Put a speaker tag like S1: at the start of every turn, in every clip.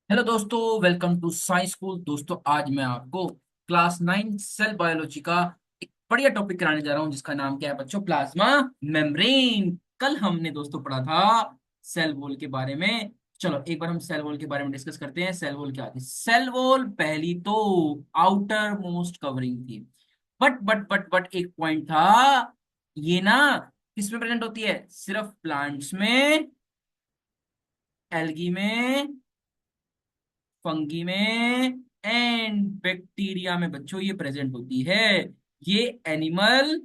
S1: Hello दोस्तों, welcome to science school. दोस्तों, आज मैं आपको क्लास 9 सेल बायोलॉजी का एक बढ़िया टॉपिक कराने जा रहा हूं, जिसका नाम क्या है बच्चों? Plasma membrane. कल हमने दोस्तों पढ़ा था सेल वॉल के बारे में। चलो एक बार हम सेल वॉल के बारे में डिस्कस करते हैं। सेल वॉल क्या होती है? सेल वॉल पहली तो आउटर मोस्ट कवरिंग थी। बट एक पॉइंट था। ये ना किस में प्रेजेंट होती है? सिर्फ प्लांट्स में, एल्गी में, फंगी में एंड बैक्टीरिया में बच्चों ये प्रेजेंट होती है। ये एनिमल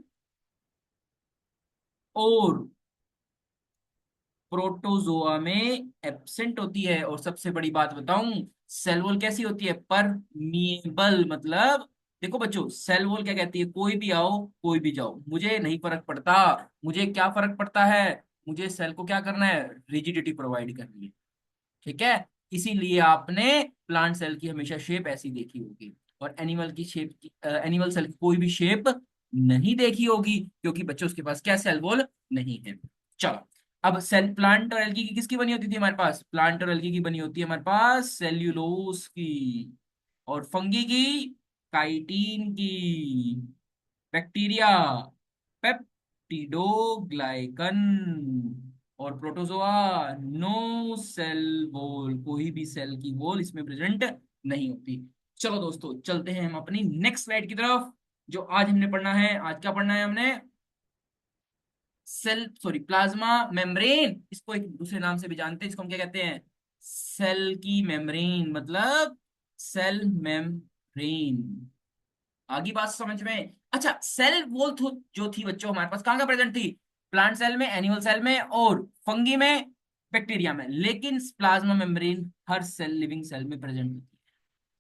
S1: और प्रोटोजोआ में एब्सेंट होती है। और सबसे बड़ी बात बताऊं, सेल वॉल कैसी होती है? परमिएबल। मतलब देखो बच्चों, सेल वॉल क्या कहती है? कोई भी आओ, कोई भी जाओ, मुझे नहीं फर्क पड़ता। मुझे क्या फर्क पड़ता है? मुझे सेल को क्या करना है? रिजिडिटी प्रोवाइड करनी है। ठीक है। इसीलिए आपने प्लांट सेल की हमेशा शेप ऐसी देखी होगी, और एनिमल की शेप की, एनिमल सेल की कोई भी शेप नहीं देखी होगी, क्योंकि बच्चों उसके पास क्या सेल वॉल नहीं है। चलो, अब सेल प्लांट और एल्गी की किसकी बनी होती थी हमारे पास? प्लांट और एल्गी की बनी होती है हमारे पास सेल्यूलोज की। और फंगी की काइटिन की। Bacteria peptidoglycan. और प्रोटोजोआ नो सेल वॉल, कोई भी सेल की वॉल इसमें प्रेजेंट नहीं होती। चलो दोस्तों, चलते हैं हम अपनी नेक्स्ट स्लाइड की तरफ। जो आज हमने पढ़ना है, आज क्या पढ़ना है हमने? Cell sorry plasma membrane. इसको एक दूसरे नाम से भी जानते हैं, इसको हम क्या कहते हैं? सेल की मेम्ब्रेन, मतलब सेल मेम्ब्रेन। आगे बात समझ में? अच्छा, सेल वॉल जो थी बच्चों हमारे पास कहाँ का प्रेजेंट थी? प्लांट सेल में, एनिमल सेल में और फंगी में, बैक्टीरिया में। लेकिन प्लाज्मा मेम्ब्रेन हर सेल, लिविंग सेल में प्रेजेंट होती है।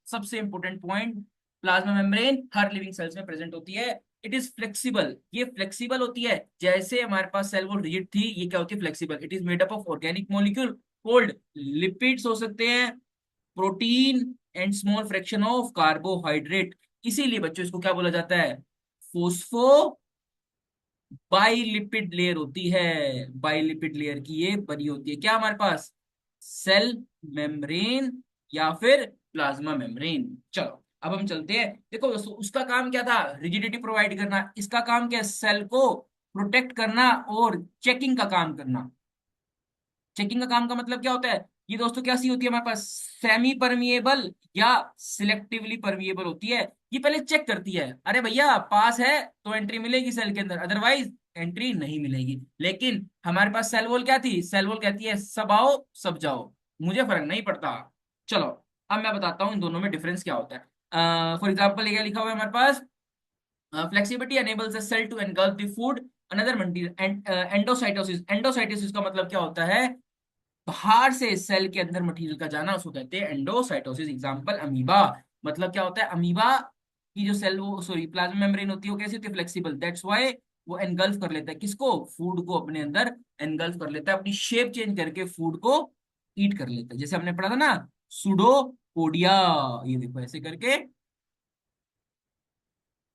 S1: सबसे इंपॉर्टेंट पॉइंट, प्लाज्मा मेम्ब्रेन हर लिविंग सेल्स में प्रेजेंट होती है। इट इज फ्लेक्सिबल, ये फ्लेक्सिबल होती है। जैसे हमारे पास सेल वॉल रिजिड थी, ये क्या होती है? Flexible. It is made up of organic molecule cold lipids हो सकते हैं, protein and small fraction of carbohydrate. इसीलिए बच्चों इसको क्या बोला जाता है? फोस्फो बाइलिपिड लेयर होती है। बाइलिपिड लेयर की ये बनी होती है क्या हमारे पास? सेल मेम्ब्रेन या फिर प्लाज्मा मेम्ब्रेन। चलो अब हम चलते हैं। देखो दोस्तों, उसका काम क्या था? रिजिडिटी प्रोवाइड करना। इसका काम क्या है? सेल को प्रोटेक्ट करना और चेकिंग का काम करना। चेकिंग का काम का मतलब क्या होता है? ये दोस्तों कैसी होती है हमारे पास? सेमी परमिएबल या सिलेक्टिवली परमिएबल होती है। ये पहले चेक करती है, अरे भैया पास है तो एंट्री मिलेगी सेल के अंदर, अदरवाइज एंट्री नहीं मिलेगी। लेकिन हमारे पास सेल वॉल क्या थी? सेल वॉल कहती है सब आओ सब जाओ, मुझे फर्क नहीं पड़ता। चलो अब मैं बताता हूँ इन दोनों में डिफरेंस क्या होता है। फॉर एग्जाम्पल, ये क्या लिखा हुआ है हमारे पास? Flexibility enables a cell to engulf the food another material and endocytosis. Endocytosis का मतलब क्या होता है? बाहर से सेल के अंदर मटेरियल का जाना, उसको कहते हैं एंडोसाइटोसिस। Example amoeba. मतलब क्या होता है? अमीबा की जो सेल, वो सॉरी प्लाज्मा मेम्ब्रेन होती है, वो कैसी होती है? फ्लेक्सिबल। दैट्स व्हाई वो एनगल्फ कर लेता है किसको? फूड को अपने अंदर एनगल्फ कर लेता है, अपनी शेप चेंज करके फूड को ईट कर लेता है। जैसे हमने पढ़ा था ना, सुडोपोडिया। ये देखो ऐसे करके,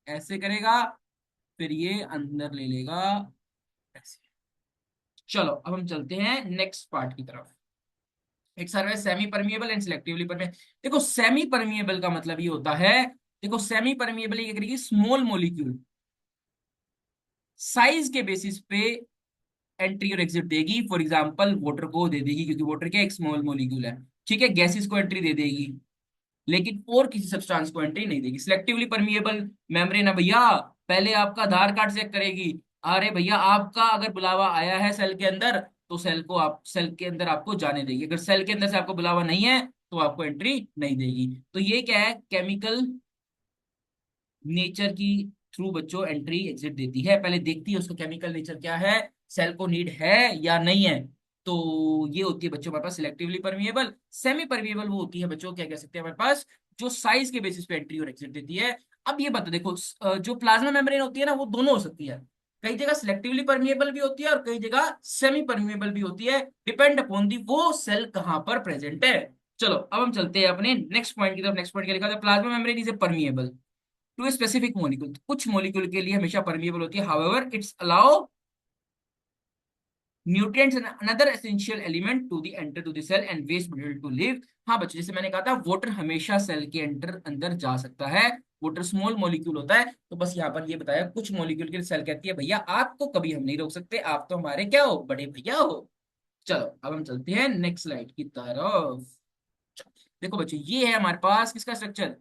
S1: ऐसे करेगा, फिर ये अंदर ले लेगा, ऐसे। चलो अब हम चलते हैं नेक्स्ट पार्ट की तरफ। एक सर्वे semi permeable and selectively permeable. देखो सेमी परमिएबल का मतलब ये होता है, देखो सेमी परमिएबल ये करेगी स्मॉल मॉलिक्यूल साइज के बेसिस पे एंट्री और एग्जिट देगी। फॉर एग्जांपल वाटर को दे देगी, क्योंकि वाटर क्या एक स्मॉल मॉलिक्यूल है। ठीक है, गैसेस को एंट्री दे देगी, लेकिन और किसी सब्सटेंस को एंट्री नहीं देगी। सिलेक्टिवली परमिएबल मेम्ब्रेन है भैया, पहले आपका आधार कार्ड चेक करेगी। अरे भैया, आपका अगर बुलावा आया है सेल के अंदर, तो सेल को आप सेल के अंदर आपको जाने देगी। अगर सेल के अंदर से आपको बुलावा नहीं है, तो आपको एंट्री नहीं देगी। तो ये क्या है? केमिकल नेचर की थ्रू बच्चों एंट्री एग्जिट देती है। पहले देखती है उसका केमिकल नेचर क्या है, सेल को नीड है या नहीं है। तो ये होती है बच्चों हमारे पास सिलेक्टिवली परमिएबल। सेमी परमिएबल वो होती है बच्चों, क्या कह सकते हैं हमारे पास, जो साइज के बेसिस पे एंट्री और एग्जिट देती है। अब ये बता देखो, जो प्लाज्मा मेम्ब्रेन होती है ना, वो दोनों हो सकती है। कई जगह सिलेक्टिवली परमिएबल भी होती है और कई जगह सेमी परमिएबल भी होती है। डिपेंड अपॉन दी वो सेल कहाँ पर प्रेजेंट है। चलो अब हम चलते हैं अपने नेक्स्ट पॉइंट की तरफ। नेक्स्ट पॉइंट क्या लिखा था? Plasma membrane is a permeable to a specific molecule. कुछ मॉलिक्यूल के लिए हमेशा परमिएबल होती है, however it's allow nutrients and another essential element to the enter to the cell and waste material to live. हाँ बच्चों, जैसे मैंने कहा था वाटर हमेशा सेल के अंदर जा सकता है। वाटर स्मॉल मॉलिक्यूल होता है, तो बस यहाँ पर ये बताया कुछ मॉलिक्यूल के सेल कहती है भैया आपको कभी हम नहीं रोक सकते, आप तो हमारे क्या हो, बड़े भैया हो। चलो अब हम चलते हैं नेक्स्ट स्लाइड की तरफ। देखो बच्चों, ये है हमारे पास किसका स्ट्रक्चर,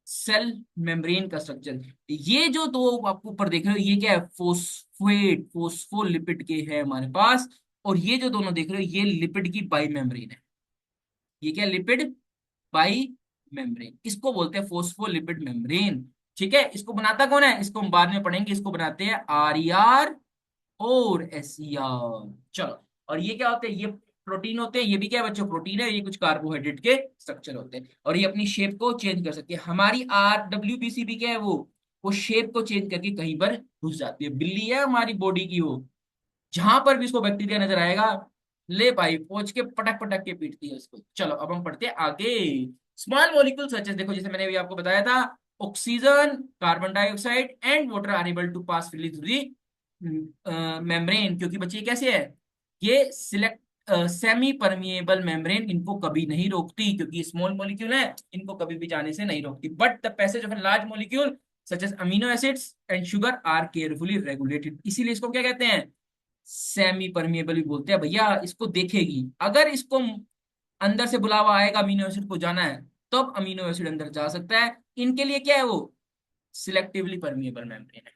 S1: सेल मेम्ब्रेन का स्ट्रक्चर। ये जो दो आपको ऊपर देख रहे हो, ये क्या है, फोस्फोलिपिड के है हमारे पास। और ये जो दोनों देख रहे हो, ये लिपिड की बाई मेम्ब्रेन है। ये क्या, लिपिड बाई मेम्ब्रेन, इसको बोलते हैं फोस्फोलिपिड मेम्ब्रेन। ठीक है, इसको बनाता कौन है, इसको हम बाद में पढ़ेंगे। इसको बनाते हैं आर और एसईआर। चलो, और ये क्या होते हैं, ये प्रोटीन होते हैं। ये भी क्या है बच्चों, प्रोटीन है। ये कुछ कार्बोहाइड्रेट के स्ट्रक्चर होते हैं, और ये अपनी शेप को चेंज कर सकती है। हमारी RWBC भी क्या है, वो शेप को चेंज करके कहीं पर घुस जाती है। बिल्ली है हमारी बॉडी की वो, जहां पर भी इसको बैक्टीरिया नजर आएगा, ले भाई पहुंच के पटक पटक के पीटती है उसको। चलो अब हम पढ़ते हैं आगे। स्मॉल मॉलिक्यूल सच देखो, जैसे मैंने अभी आपको बताया था, oxygen, carbon dioxide and water are able to pass freely through the membrane. क्योंकि बच्चे ये कैसे है, ये सिलेक्ट सेमी परमिएबल मेम्ब्रेन इनको कभी नहीं रोकती, क्योंकि स्मॉल मॉलिक्यूल है, इनको कभी भी जाने से नहीं रोकती। But the passage of a large molecule such as amino acids and sugar are carefully regulated. इसीलिए इसको क्या कहते हैं, सेमी परमिएबल भी बोलते हैं भैया। इसको देखेगी, अगर इसको अंदर से बुलावा आएगा अमीनो एसिड को जाना है, तब अमीनो एसिड अंदर जा सकता है। इनके लिए क्या है, वो सिलेक्टिवली परमिएबल मेम्ब्रेन है।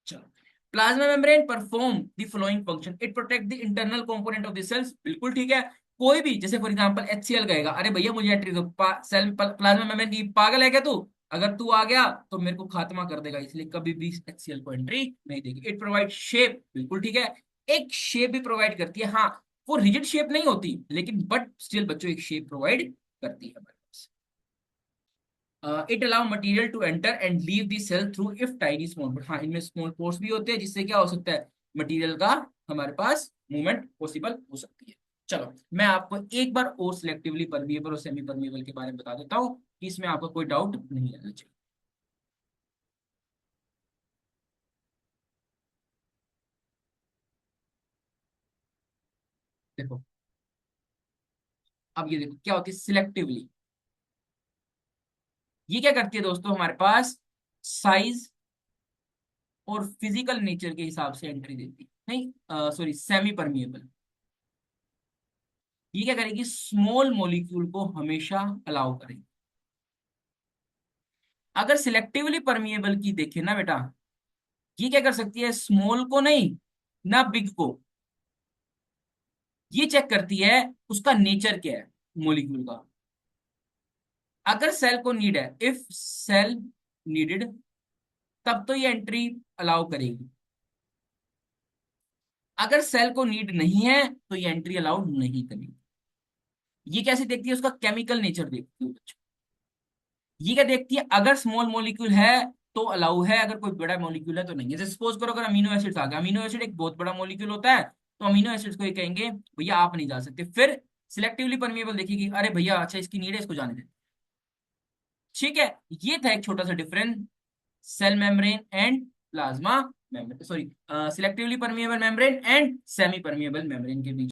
S1: चलो, plasma membrane perform the following function, it protect the internal component of the cells. बिल्कुल ठीक है। कोई भी जैसे फॉर एग्जांपल HCl कहेगा, अरे भैया मुझे एंट्री दो, सेल प्लाज्मा मेम्ब्रेन की, पागल है क्या तू, अगर तू आ गया तो मेरे को खात्मा कर देगा, इसलिए कभी भी HCl को एंट्री नहीं देगी। इट प्रोवाइड शेप, बिल्कुल ठीक है, एक शेप भी प्रोवाइड करती है। हाँ, वो रिजिड शेप नहीं होती, लेकिन बट स्टिल बच्चों एक शेप प्रोवाइड करती है हमारे पास। It allow material to enter and leave the cell through if tiny small pores. हाँ, इनमें स्मॉल पोर्स भी होते हैं, जिससे क्या हो सकता है, मटेरियल का हमारे पास मूवमेंट पॉसिबल हो सकती है। चलो, मैं आपको एक बार और सिलेक्टिवली परमिएबल और सेमी परमिएबल के बारे में बता देता हूँ, कि इसमें आपको कोई डाउट नहीं रहना चाहिए। देखो, अब ये देखो क्या होती है सिलेक्टिवली। ये क्या करती है दोस्तों, हमारे पास साइज और फिजिकल नेचर के हिसाब से एंट्री देती है। नहीं, सॉरी, सेमी परमिएबल। ये क्या करेगी, स्मॉल मॉलिक्यूल को हमेशा अलाउ करेगी। अगर सिलेक्टिवली परमिएबल की देखें ना बेटा, ये क्या कर सकती है, स्मॉल को नहीं, ना बिग को। ये चेक करती है उसका नेचर क्या है मॉलिक्यूल का। अगर सेल को नीड है, इफ सेल नीडेड, तब तो ये एंट्री अलाउ करेगी। अगर सेल को नीड नहीं है, तो ये एंट्री अलाउ नहीं करेगी। ये कैसे देखती है, उसका केमिकल नेचर देखती है बच्चों। ये क्या देखती है, अगर स्मॉल मॉलिक्यूल है तो अलाउ है, अगर कोई बड़ा मॉलिक्यूल है तो नहीं है। जैसे सपोज करो अगर अमीनो एसिड आ गया, अमीनो एसिड एक बहुत बड़ा मॉलिक्यूल होता है, तो अमीनो एसिड को ये कहेंगे भैया आप नहीं जा सकते। फिर सिलेक्टिवली परमिएबल देखेगी, अरे भैया अच्छा इसकी नीड है, इसको जाने दे। ठीक है, ये था एक छोटा सा difference, cell membrane and plasma membrane, sorry, selectively permeable membrane and semi permeable membrane के बीच।